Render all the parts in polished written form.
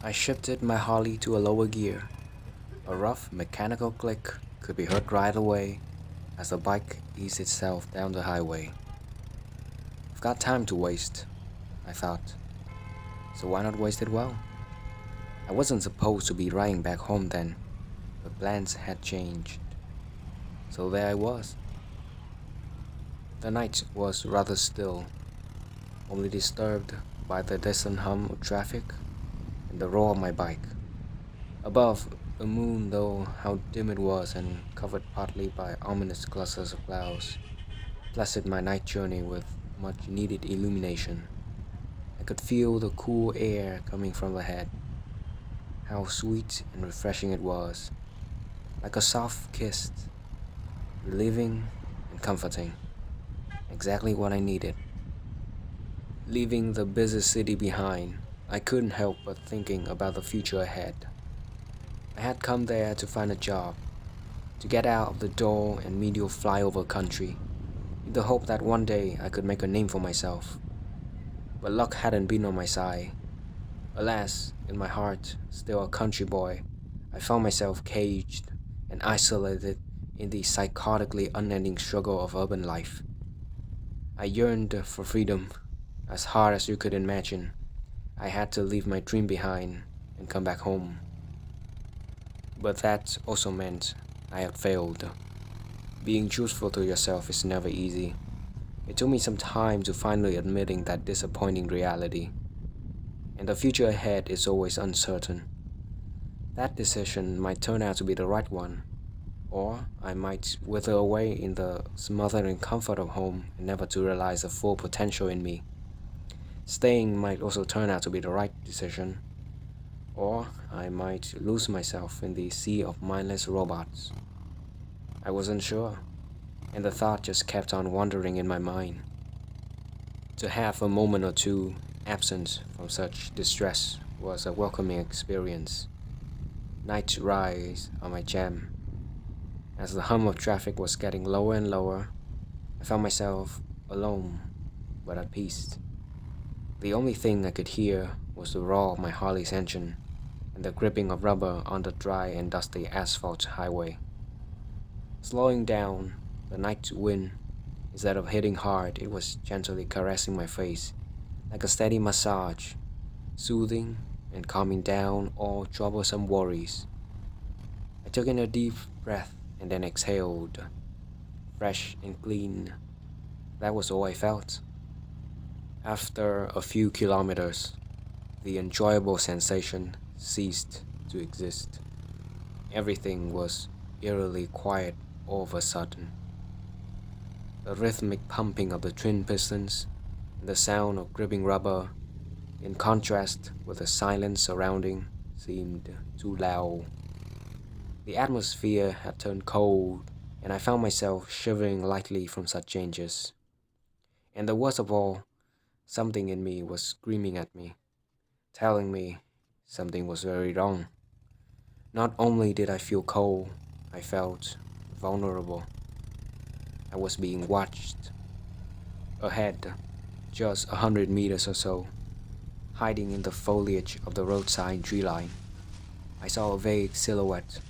I shifted my Harley to a lower gear. A rough mechanical click could be heard right away as the bike eased itself down the highway. I've got time to waste, I thought, so why not waste it well? I wasn't supposed to be riding back home then, but plans had changed. So there I was. The night was rather still, only disturbed by the distant hum of traffic and the roar of my bike. Above, the moon, though how dim it was and covered partly by ominous clusters of clouds, blessed my night journey with much needed illumination. I could feel the cool air coming from the head. How sweet and refreshing it was, like a soft kiss, relieving and comforting. Exactly what I needed. Leaving the busy city behind, I couldn't help but thinking about the future ahead. I had come there to find a job, to get out of the door and medial flyover country, in the hope that one day I could make a name for myself. But luck hadn't been on my side. Alas, in my heart, still a country boy, I found myself caged and isolated in the psychotically unending struggle of urban life. I yearned for freedom, as hard as you could imagine. I had to leave my dream behind and come back home. But that also meant I had failed. Being truthful to yourself is never easy. It took me some time to finally admitting that disappointing reality. And the future ahead is always uncertain. That decision might turn out to be the right one, or I might wither away in the smothering comfort of home and never to realize the full potential in me. Staying might also turn out to be the right decision, or I might lose myself in the sea of mindless robots. I wasn't sure, and the thought just kept on wandering in my mind. To have a moment or two absent from such distress was a welcoming experience. Night rides are my jam. As the hum of traffic was getting lower and lower, I found myself alone, but at peace. The only thing I could hear was the roar of my Harley's engine and the gripping of rubber on the dry and dusty asphalt highway. Slowing down, the night wind, instead of hitting hard, it was gently caressing my face, like a steady massage, soothing and calming down all troublesome worries. I took in a deep breath and then exhaled, fresh and clean. That was all I felt. After a few kilometers, the enjoyable sensation ceased to exist. Everything was eerily quiet all of a sudden. The rhythmic pumping of the twin pistons and the sound of gripping rubber, in contrast with the silence surrounding, seemed too loud. The atmosphere had turned cold, and I found myself shivering lightly from such changes. And the worst of all, something in me was screaming at me, telling me something was very wrong. Not only did I feel cold, I felt vulnerable. I was being watched. Ahead, just 100 meters or so, hiding in the foliage of the roadside tree line, I saw a vague silhouette.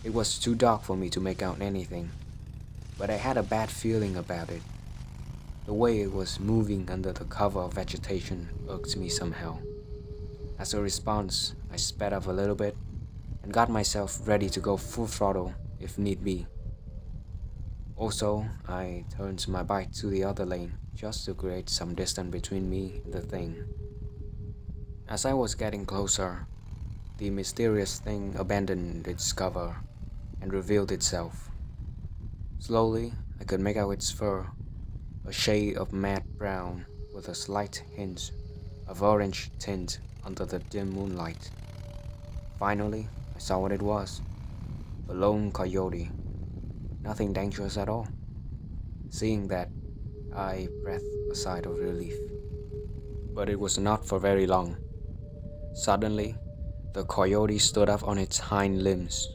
It was too dark for me to make out anything, but I had a bad feeling about it. The way it was moving under the cover of vegetation irked me somehow. As a response, I sped up a little bit and got myself ready to go full throttle if need be. Also, I turned my bike to the other lane just to create some distance between me and the thing. As I was getting closer, the mysterious thing abandoned its cover and revealed itself. Slowly, I could make out its fur, a shade of matte brown with a slight hint of orange tint under the dim moonlight. Finally, I saw what it was. A lone coyote. Nothing dangerous at all. Seeing that, I breathed a sigh of relief. But it was not for very long. Suddenly, the coyote stood up on its hind limbs,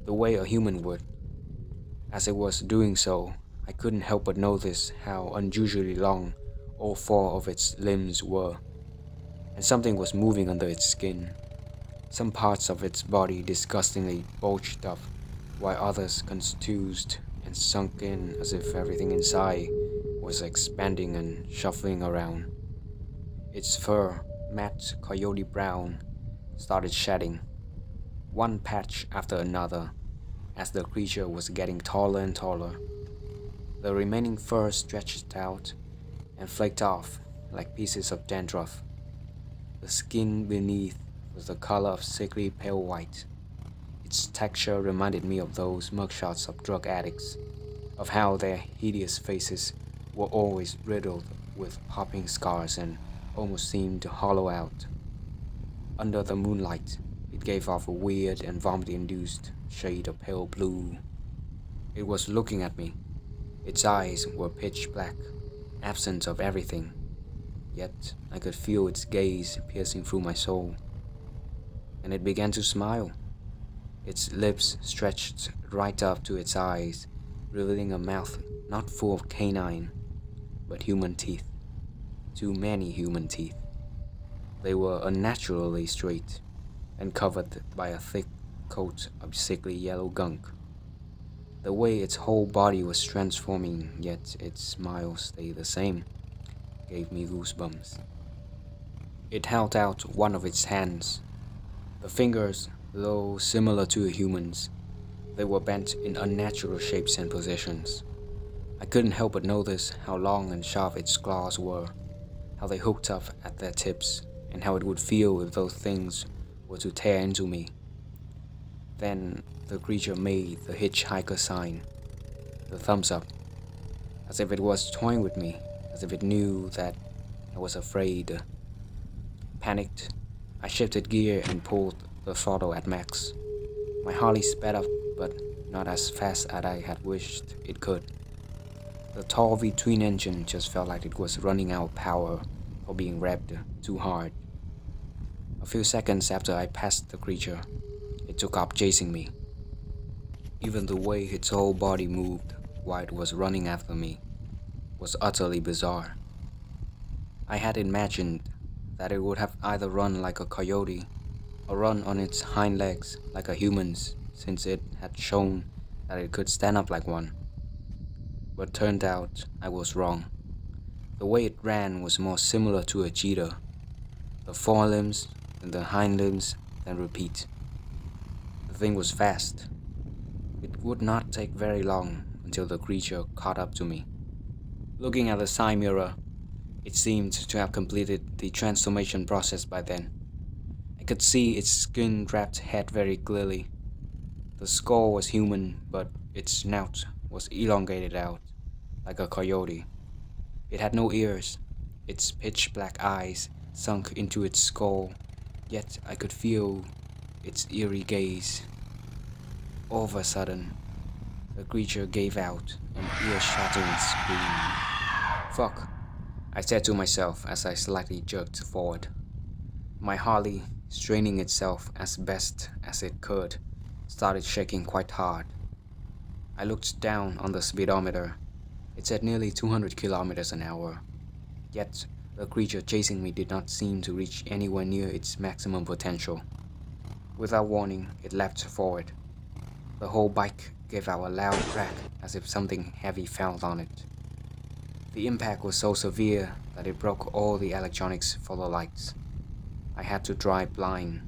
the way a human would. As it was doing so, I couldn't help but notice how unusually long all four of its limbs were, and something was moving under its skin. some parts of its body disgustingly bulged up, while others contused and sunk in as if everything inside was expanding and shuffling around. Its fur, matte coyote brown, started shedding, one patch after another, as the creature was getting taller and taller. The remaining fur stretched out and flaked off like pieces of dandruff. The skin beneath was the color of sickly pale white. Its texture reminded me of those mugshots of drug addicts, of how their hideous faces were always riddled with popping scars and almost seemed to hollow out. Under the moonlight, it gave off a weird and vomit-induced shade of pale blue. It was looking at me. Its eyes were pitch black, absent of everything, yet I could feel its gaze piercing through my soul. And it began to smile. Its lips stretched right up to its eyes, revealing a mouth not full of canine, but human teeth. Too many human teeth. They were unnaturally straight and covered by a thick coat of sickly yellow gunk. The way its whole body was transforming, yet its smile stayed the same, gave me goosebumps. It held out one of its hands. The fingers, though similar to a human's, they were bent in unnatural shapes and positions. I couldn't help but notice how long and sharp its claws were, how they hooked up at their tips, and how it would feel if those things were to tear into me. Then the creature made the hitchhiker sign, the thumbs up, as if it was toying with me, as if it knew that I was afraid. Panicked, I shifted gear and pulled the throttle at max. My Harley sped up, but not as fast as I had wished it could. The tall V-twin engine just felt like it was running out of power or being revved too hard. A few seconds after I passed the creature, it took up chasing me. Even the way its whole body moved while it was running after me was utterly bizarre. I had imagined that it would have either run like a coyote or run on its hind legs like a human's, since it had shown that it could stand up like one. But turned out I was wrong. The way it ran was more similar to a cheetah. The forelimbs and the hind limbs, then repeat. The thing was fast. It would not take very long until the creature caught up to me. Looking at the side mirror, it seemed to have completed the transformation process by then. I could see its skin-wrapped head very clearly. The skull was human, but its snout was elongated out, like a coyote. It had no ears. Its pitch-black eyes sunk into its skull, yet I could feel its eerie gaze. All of a sudden, the creature gave out an ear-shattering scream. Fuck, I said to myself as I slightly jerked forward. My Harley, straining itself as best as it could, started shaking quite hard. I looked down on the speedometer. It said nearly 200 kilometers an hour. Yet, the creature chasing me did not seem to reach anywhere near its maximum potential. Without warning, it leapt forward. The whole bike gave out a loud crack as if something heavy fell on it. The impact was so severe that it broke all the electronics for the lights. I had to drive blind.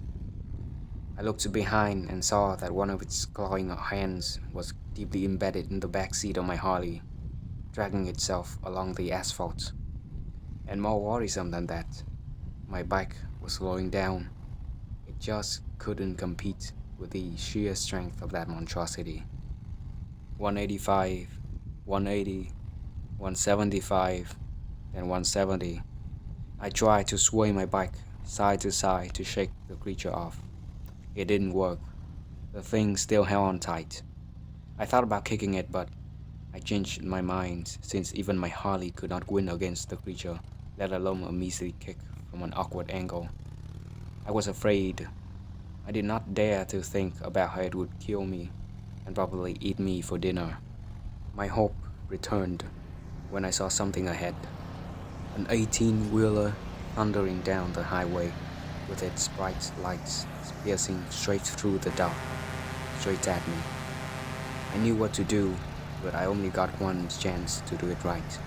I looked behind and saw that one of its clawing hands was deeply embedded in the back seat of my Harley, dragging itself along the asphalt. And more worrisome than that, my bike was slowing down. It just couldn't compete with the sheer strength of that monstrosity. 185, 180, 175, then 170. I tried to sway my bike side to side to shake the creature off. It didn't work. The thing still held on tight. I thought about kicking it, but I changed my mind, since even my Harley could not win against the creature, let alone a measly kick from an awkward angle. I was afraid. I did not dare to think about how it would kill me and probably eat me for dinner. My hope returned when I saw something ahead. An 18-wheeler thundering down the highway, with its bright lights piercing straight through the dark, straight at me. I knew what to do, but I only got one chance to do it right.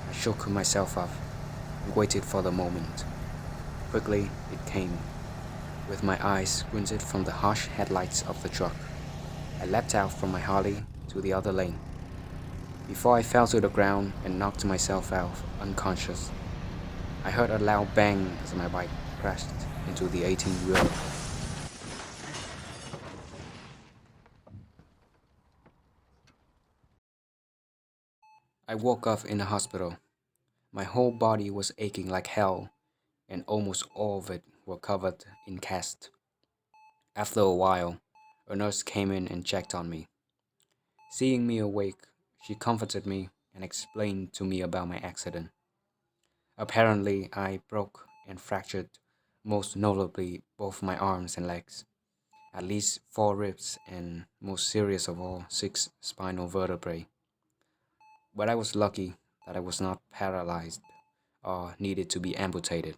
I shook myself up and waited for the moment. Quickly, it came. With my eyes squinted from the harsh headlights of the truck, I leapt out from my Harley to the other lane. Before I fell to the ground and knocked myself out unconscious, I heard a loud bang as my bike crashed into the 18-wheeler. I woke up in the hospital. My whole body was aching like hell, and almost all of it were covered in cast. After a while, a nurse came in and checked on me. Seeing me awake, she comforted me and explained to me about my accident. Apparently, I broke and fractured, most notably both my arms and legs, at least 4 ribs, and most serious of all, 6 spinal vertebrae. But I was lucky that I was not paralyzed or needed to be amputated.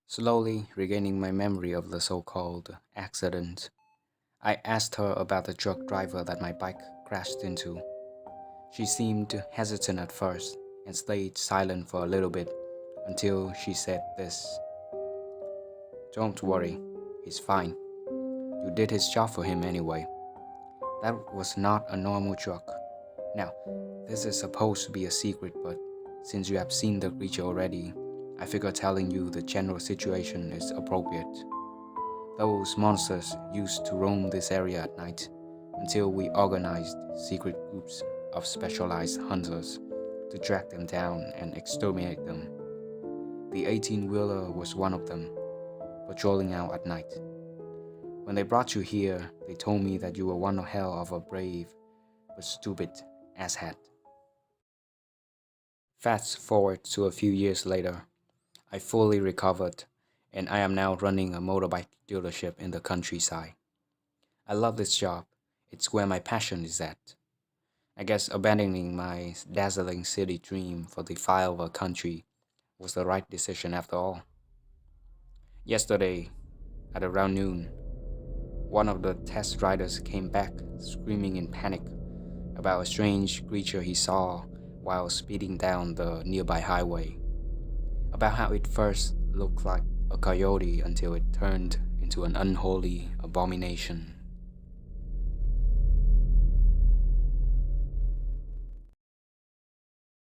Slowly regaining my memory of the so-called accident, I asked her about the truck driver that my bike crashed into. She seemed hesitant at first and stayed silent for a little bit until she said this: "Don't worry, he's fine. You did his job for him anyway. That was not a normal truck. Now, this is supposed to be a secret, but since you have seen the creature already, I figure telling you the general situation is appropriate. Those monsters used to roam this area at night until we organized secret groups of specialized hunters to track them down and exterminate them. The 18-wheeler was one of them, patrolling out at night. When they brought you here, they told me that you were one hell of a brave but stupid asshat." Fast forward to a few years later, I fully recovered, and I am now running a motorbike dealership in the countryside. I love this job. It's where my passion is at. I guess abandoning my dazzling city dream for the fire of a country was the right decision after all. Yesterday, at around noon, one of the test riders came back screaming in panic about a strange creature he saw while speeding down the nearby highway. About how it first looked like a coyote until it turned into an unholy abomination.